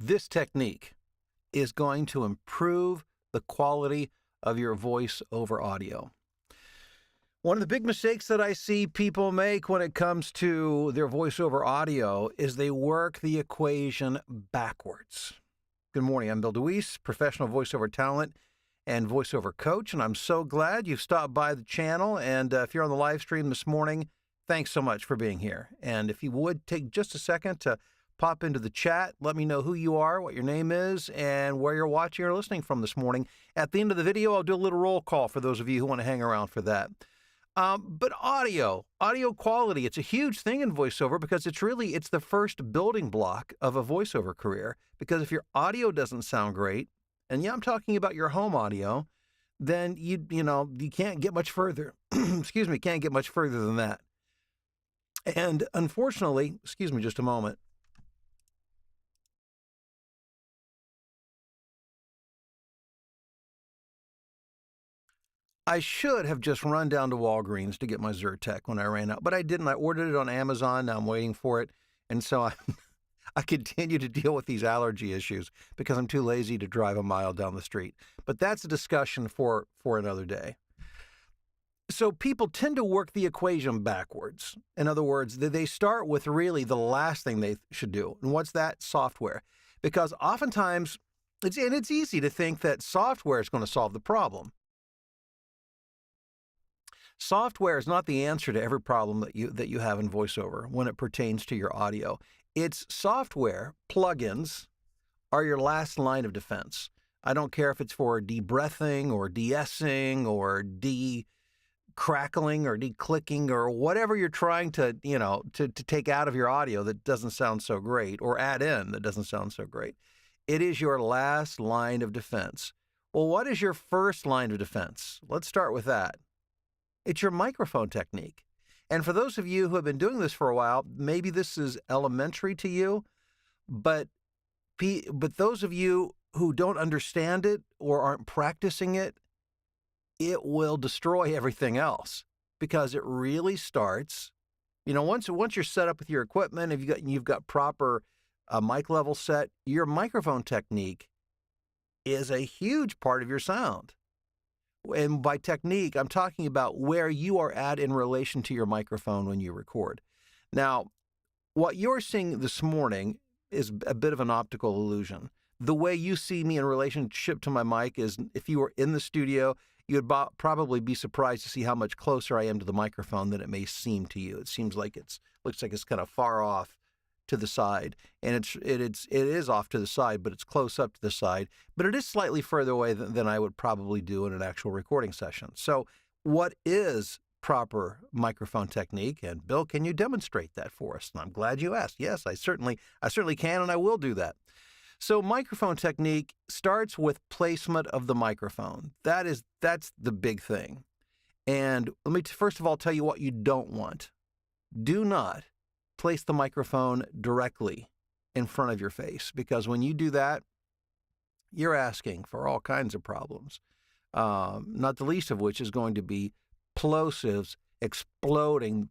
This technique is going to improve the quality of your voice over audio. One of the big mistakes that I see people make when it comes to their voiceover audio is they work the equation backwards. Good morning, I'm Bill DeWeese, professional voiceover talent and voiceover coach, and I'm so glad you've stopped by the channel. And if you're on the live stream this morning, thanks so much for being here. And if you would take just a second to pop into the chat, let me know who you are, what your name is, and where you're watching or listening from this morning. At the end of the video, I'll do a little roll call for those of you who want to hang around for that. But audio quality, it's a huge thing in voiceover because it's the first building block of a voiceover career. Because if your audio doesn't sound great, and yeah, I'm talking about your home audio, then you can't get much further. Can't get much further than that. And unfortunately, excuse me just a moment. I should have just run down to Walgreens to get my Zyrtec when I ran out, but I didn't. I ordered it on Amazon. Now I'm waiting for it. And so I continue to deal with these allergy issues because I'm too lazy to drive a mile down the street. But that's a discussion for another day. So people tend to work the equation backwards. In other words, they start with really the last thing they should do. And what's that? Software. Because oftentimes, it's easy to think that software is going to solve the problem. Software is not the answer to every problem that you have in voiceover when it pertains to your audio. It's software, plugins, are your last line of defense. I don't care if it's for de-breathing or de-essing or de-crackling or de-clicking or whatever you're trying to take out of your audio that doesn't sound so great or add in that doesn't sound so great. It is your last line of defense. Well, what is your first line of defense? Let's start with that. It's your microphone technique. And for those of you who have been doing this for a while, maybe this is elementary to you, but those of you who don't understand it or aren't practicing it, it will destroy everything else because it really starts, once you're set up with your equipment, if you've got proper mic level set, your microphone technique is a huge part of your sound. And by technique, I'm talking about where you are at in relation to your microphone when you record. Now, what you're seeing this morning is a bit of an optical illusion. The way you see me in relationship to my mic is if you were in the studio, you'd probably be surprised to see how much closer I am to the microphone than it may seem to you. It seems like looks like it's kind of far off to the side, and it is off to the side, but it's close up to the side, but it is slightly further away than I would probably do in an actual recording session. So what is proper microphone technique? And Bill, can you demonstrate that for us? And I'm glad you asked. Yes, I certainly can, and I will do that. So microphone technique starts with placement of the microphone. That's the big thing. And let me first of all tell you what you don't want. Do not place the microphone directly in front of your face, because when you do that, you're asking for all kinds of problems, not the least of which is going to be plosives exploding,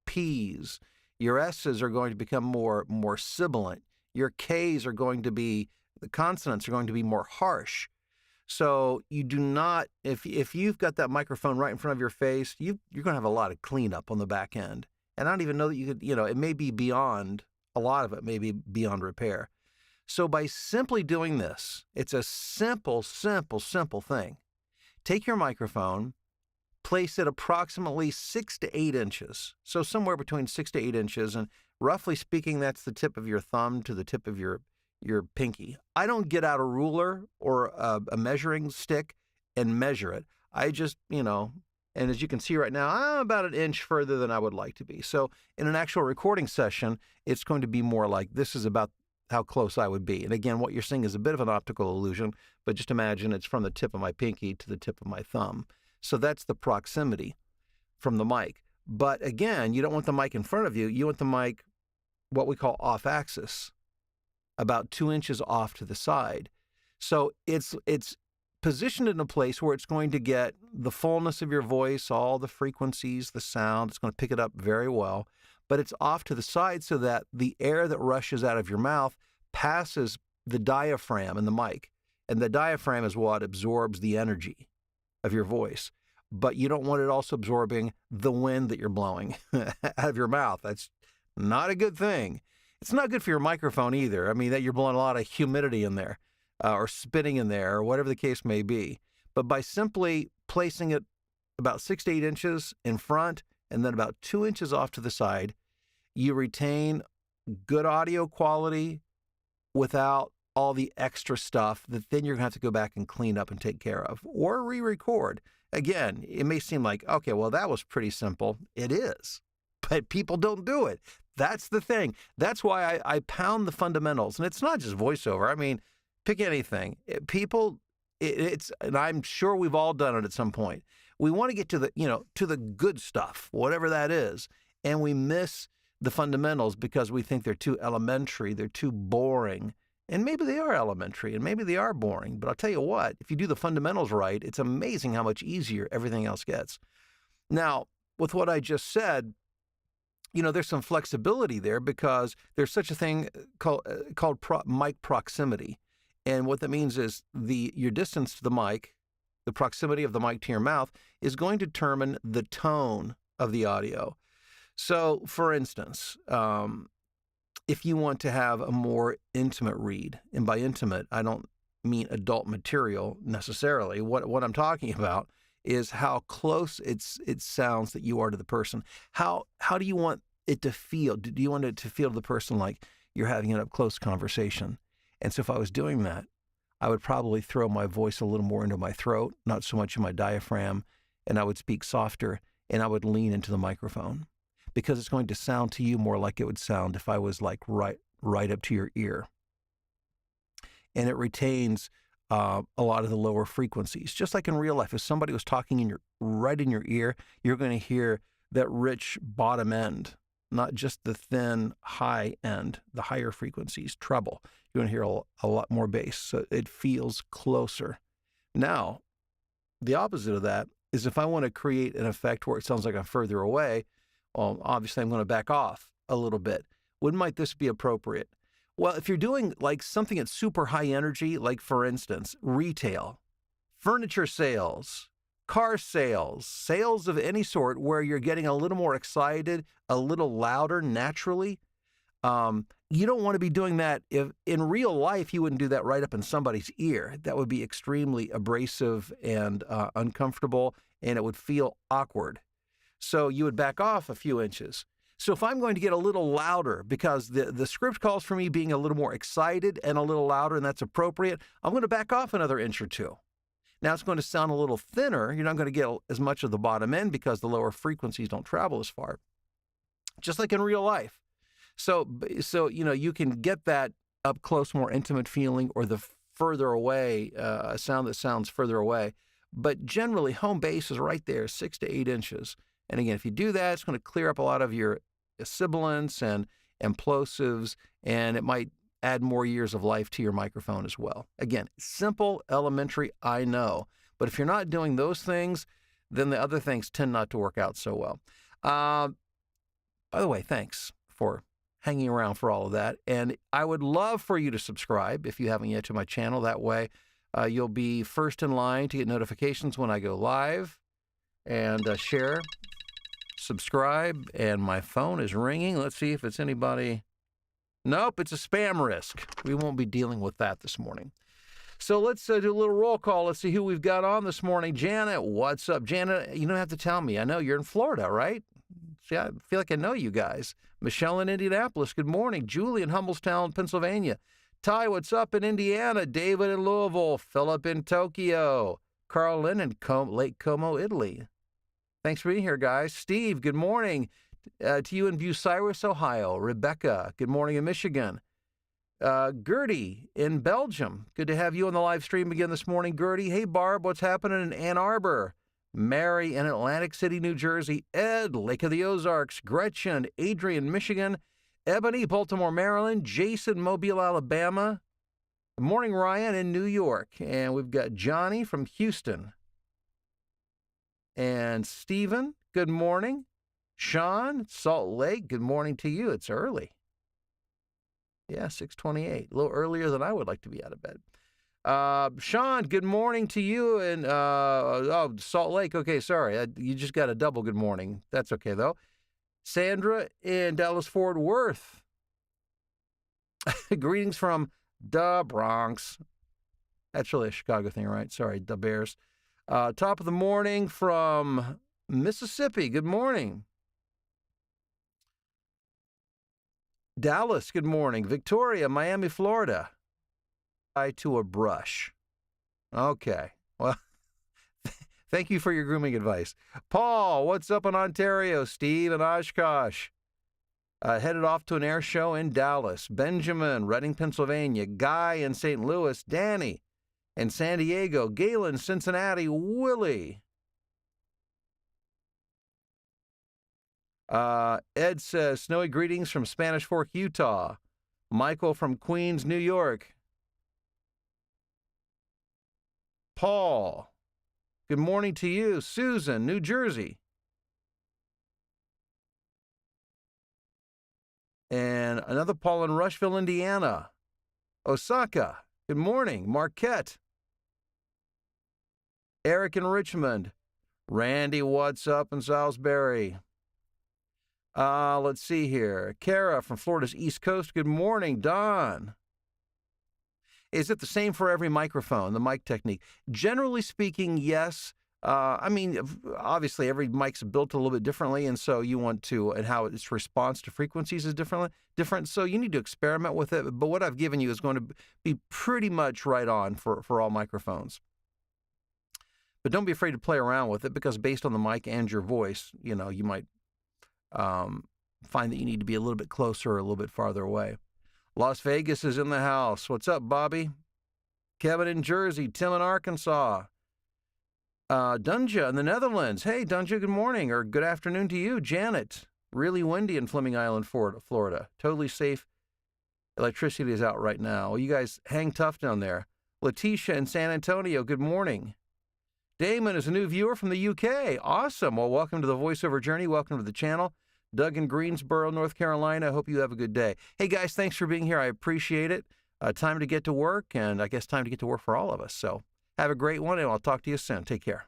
P's. Your S's are going to become more sibilant. Your K's are going to be, the consonants are going to be more harsh. So you do not, if you've got that microphone right in front of your face, you're going to have a lot of cleanup on the back end. And I don't even know that you could, it may be beyond, a lot of it may be beyond repair. So by simply doing this, it's a simple thing. Take your microphone, place it approximately 6 to 8 inches. So somewhere between 6 to 8 inches. And roughly speaking, that's the tip of your thumb to the tip of your pinky. I don't get out a ruler or a measuring stick and measure it. I just, and as you can see right now, I'm about an inch further than I would like to be. So in an actual recording session, it's going to be more like this is about how close I would be. And again, what you're seeing is a bit of an optical illusion, but just imagine it's from the tip of my pinky to the tip of my thumb. So that's the proximity from the mic. But again, you don't want the mic in front of you. You want the mic, what we call off axis, about 2 inches off to the side. So it's positioned in a place where it's going to get the fullness of your voice, all the frequencies, the sound. It's going to pick it up very well, but it's off to the side so that the air that rushes out of your mouth passes the diaphragm in the mic. And the diaphragm is what absorbs the energy of your voice. But you don't want it also absorbing the wind that you're blowing out of your mouth. That's not a good thing. It's not good for your microphone either. I mean, that you're blowing a lot of humidity in there or spitting in there or whatever the case may be. But by simply placing it about 6 to 8 inches in front and then about 2 inches off to the side, you retain good audio quality without all the extra stuff that then you're going to have to go back and clean up and take care of or re-record. Again, it may seem like, okay, well, that was pretty simple. It is, but people don't do it. That's the thing. That's why I pound the fundamentals. And it's not just voiceover. I mean, pick anything. And I'm sure we've all done it at some point. We want to get to the good stuff, whatever that is. And we miss the fundamentals because we think they're too elementary. They're too boring. And maybe they are elementary and maybe they are boring. But I'll tell you what, if you do the fundamentals right, it's amazing how much easier everything else gets. Now, with what I just said, there's some flexibility there because there's such a thing called mic proximity. And what that means is your distance to the mic, the proximity of the mic to your mouth, is going to determine the tone of the audio. So, for instance, if you want to have a more intimate read, and by intimate, I don't mean adult material necessarily. What I'm talking about is how close it sounds that you are to the person. How do you want it to feel? Do you want it to feel to the person like you're having an up-close conversation? And so if I was doing that, I would probably throw my voice a little more into my throat, not so much in my diaphragm, and I would speak softer, and I would lean into the microphone because it's going to sound to you more like it would sound if I was like right up to your ear. And it retains a lot of the lower frequencies. Just like in real life, if somebody was talking right in your ear, you're going to hear that rich bottom end, not just the thin high end, the higher frequencies, treble. You're going to hear a lot more bass, so it feels closer. Now, the opposite of that is if I want to create an effect where it sounds like I'm further away, well, obviously I'm going to back off a little bit. When might this be appropriate? Well, if you're doing like something at super high energy, like for instance, retail, furniture sales, car sales, sales of any sort where you're getting a little more excited, a little louder naturally, you don't want to be doing that. If in real life, you wouldn't do that right up in somebody's ear. That would be extremely abrasive and uncomfortable, and it would feel awkward. So you would back off a few inches. So if I'm going to get a little louder, because the script calls for me being a little more excited and a little louder, and that's appropriate, I'm going to back off another inch or two. Now it's going to sound a little thinner. You're not going to get as much of the bottom end because the lower frequencies don't travel as far. Just like in real life. So you can get that up close, more intimate feeling, or the further away, a sound that sounds further away. But generally, home base is right there, 6 to 8 inches. And again, if you do that, it's going to clear up a lot of your sibilants and plosives, and it might add more years of life to your microphone as well. Again, simple, elementary, I know. But if you're not doing those things, then the other things tend not to work out so well. By the way, thanks for hanging around for all of that. And I would love for you to subscribe if you haven't yet to my channel. That way, you'll be first in line to get notifications when I go live. And share, subscribe, and my phone is ringing. Let's see if it's anybody. Nope, it's a spam risk. We won't be dealing with that this morning. So let's do a little roll call. Let's see who we've got on this morning. Janet, what's up? Janet, you don't have to tell me. I know you're in Florida, right? See, I feel like I know you guys. Michelle in Indianapolis, good morning. Julie in Hummelstown, Pennsylvania. Ty, what's up in Indiana? David in Louisville. Philip in Tokyo. Carl Lynn in Lake Como, Italy. Thanks for being here, guys. Steve, good morning to you in Bucyrus, Ohio. Rebecca, good morning in Michigan. Gertie in Belgium. Good to have you on the live stream again this morning, Gertie. Hey, Barb, what's happening in Ann Arbor? Mary in Atlantic City, New Jersey. Ed, Lake of the Ozarks. Gretchen, Adrian, Michigan. Ebony, Baltimore, Maryland. Jason, Mobile, Alabama. Good morning, Ryan in New York. And we've got Johnny from Houston. And Stephen, good morning. Sean, Salt Lake, good morning to you. It's early. Yeah, 6:28. A little earlier than I would like to be out of bed. Sean, good morning to you in Salt Lake. Okay, sorry. You just got a double good morning. That's okay, though. Sandra in Dallas-Fort Worth. Greetings from the Bronx. That's really a Chicago thing, right? Sorry, the Bears. Top of the morning from Mississippi. Good morning. Dallas, good morning. Victoria, Miami, Florida. To a brush. Okay. Well, thank you for your grooming advice. Paul, what's up in Ontario? Steve and Oshkosh. Headed off to an air show in Dallas. Benjamin, Reading, Pennsylvania. Guy in St. Louis. Danny in San Diego. Galen, Cincinnati. Willie. Ed says, snowy greetings from Spanish Fork, Utah. Michael from Queens, New York. Paul, good morning to you. Susan, New Jersey. And another Paul in Rushville, Indiana. Osaka, good morning. Marquette. Eric in Richmond. Randy, what's up in Salisbury? Let's see here. Kara from Florida's East Coast. Good morning, Don. Is it the same for every microphone, the mic technique? Generally speaking, yes. I mean, obviously, every mic's built a little bit differently, and so you want to, and how its response to frequencies is different. So you need to experiment with it. But what I've given you is going to be pretty much right on for all microphones. But don't be afraid to play around with it, because based on the mic and your voice, you might find that you need to be a little bit closer or a little bit farther away. Las Vegas is in the house. What's up, Bobby? Kevin in Jersey. Tim in Arkansas. Dunja in the Netherlands. Hey, Dunja, good morning or good afternoon to you. Janet. Really windy in Fleming Island, Florida. Totally safe. Electricity is out right now. Well, you guys hang tough down there. Letitia in San Antonio. Good morning. Damon is a new viewer from the UK. Awesome. Well, welcome to the VoiceOver Journey. Welcome to the channel. Doug in Greensboro, North Carolina. I hope you have a good day. Hey, guys, thanks for being here. I appreciate it. Time to get to work, and I guess time to get to work for all of us. So have a great one, and I'll talk to you soon. Take care.